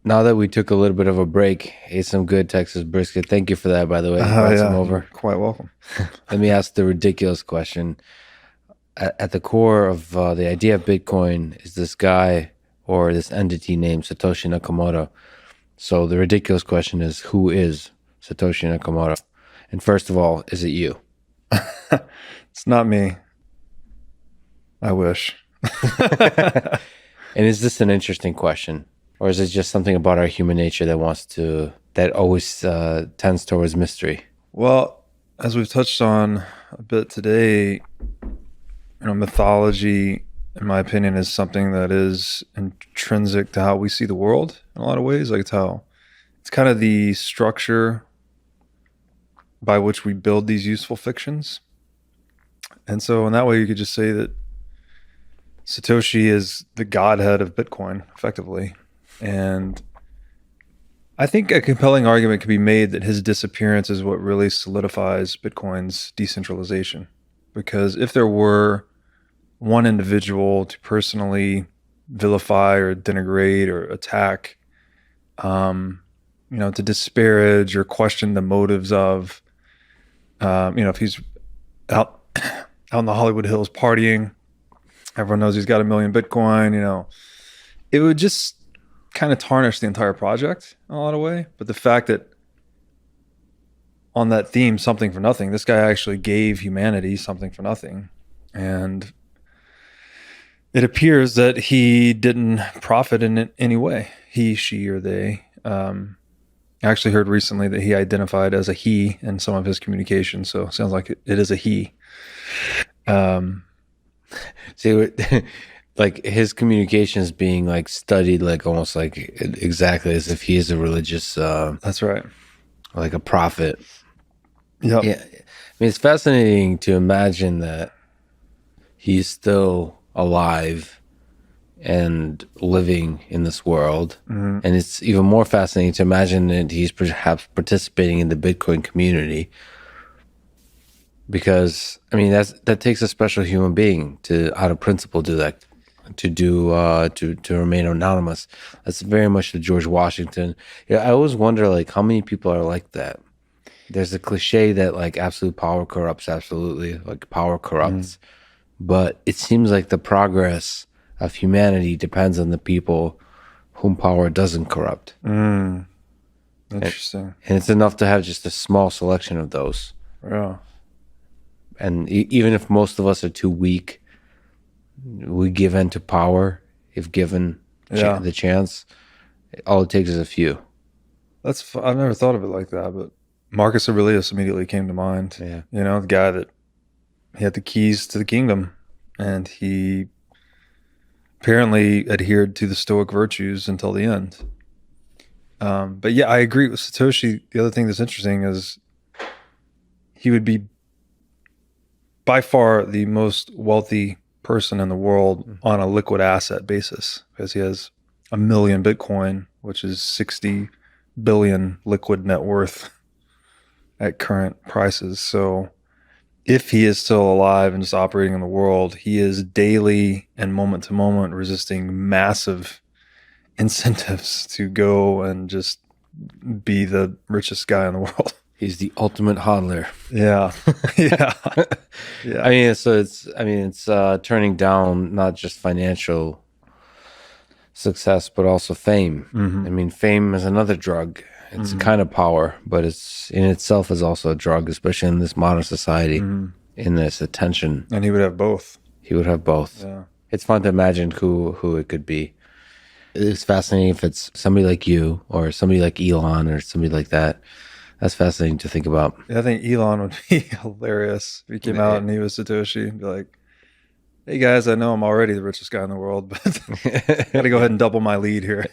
Now that we took a little bit of a break, ate some good Texas brisket. Thank you for that, by the way. You Oh, brought some yeah, you're over. quite welcome. Let me ask the ridiculous question. At the core of the idea of Bitcoin is this guy or this entity named Satoshi Nakamoto. So the ridiculous question is, who is Satoshi Nakamoto? And first of all, is it you? It's not me. I wish. And is this an interesting question? Or is it just something about our human nature that always tends towards mystery? Well, as we've touched on a bit today, mythology, in my opinion, is something that is intrinsic to how we see the world in a lot of ways. Like it's kind of the structure by which we build these useful fictions. And so in that way, you could just say that Satoshi is the godhead of Bitcoin, effectively. And I think a compelling argument could be made that his disappearance is what really solidifies Bitcoin's decentralization. Because if there were one individual to personally vilify or denigrate or attack, to disparage or question the motives of, if he's out in the Hollywood Hills partying, everyone knows he's got 1 million Bitcoin, it would just kind of tarnish the entire project in a lot of way. But the fact that on that theme, something for nothing, this guy actually gave humanity something for nothing. And it appears that he didn't profit in any way. He, she, or they. I actually heard recently that he identified as a he in some of his communications. So it sounds like it is a he. See, like his communications being like studied, like almost like exactly as if he is a religious, That's right. like a prophet. Yep. Yeah. I mean, it's fascinating to imagine that he's still alive and living in this world. Mm-hmm. And it's even more fascinating to imagine that he's perhaps participating in the Bitcoin community. Because I mean that takes a special human being to, out of principle, do that, to remain anonymous. That's very much the George Washington. Yeah, I always wonder like how many people are like that. There's a cliche that like absolute power corrupts. Absolutely, like power corrupts. But it seems like the progress of humanity depends on the people whom power doesn't corrupt. Interesting. And it's enough to have just a small selection of those. Yeah. And even if most of us are too weak, we give in to power if given the chance. All it takes is a few. I've never thought of it like that, but Marcus Aurelius immediately came to mind. Yeah. The guy that he had the keys to the kingdom, and he apparently adhered to the Stoic virtues until the end. But yeah, I agree with Satoshi. The other thing that's interesting is he would be by far the most wealthy person in the world on a liquid asset basis, because he has 1 million Bitcoin, which is 60 billion liquid net worth at current prices. So if he is still alive and just operating in the world, he is daily and moment to moment resisting massive incentives to go and just be the richest guy in the world. He's the ultimate hodler. Yeah. Yeah. Yeah. It's turning down not just financial success, but also fame. Mm-hmm. I mean, fame is another drug. It's a kind of power, but it's in itself is also a drug, especially in this modern society, in this attention. And he would have both. He would have both. Yeah. It's fun to imagine who it could be. It's fascinating if it's somebody like you or somebody like Elon or somebody like that. That's fascinating to think about. Yeah, I think Elon would be hilarious if he came out and he was Satoshi and be like, hey guys, I know I'm already the richest guy in the world, but I got to go ahead and double my lead here.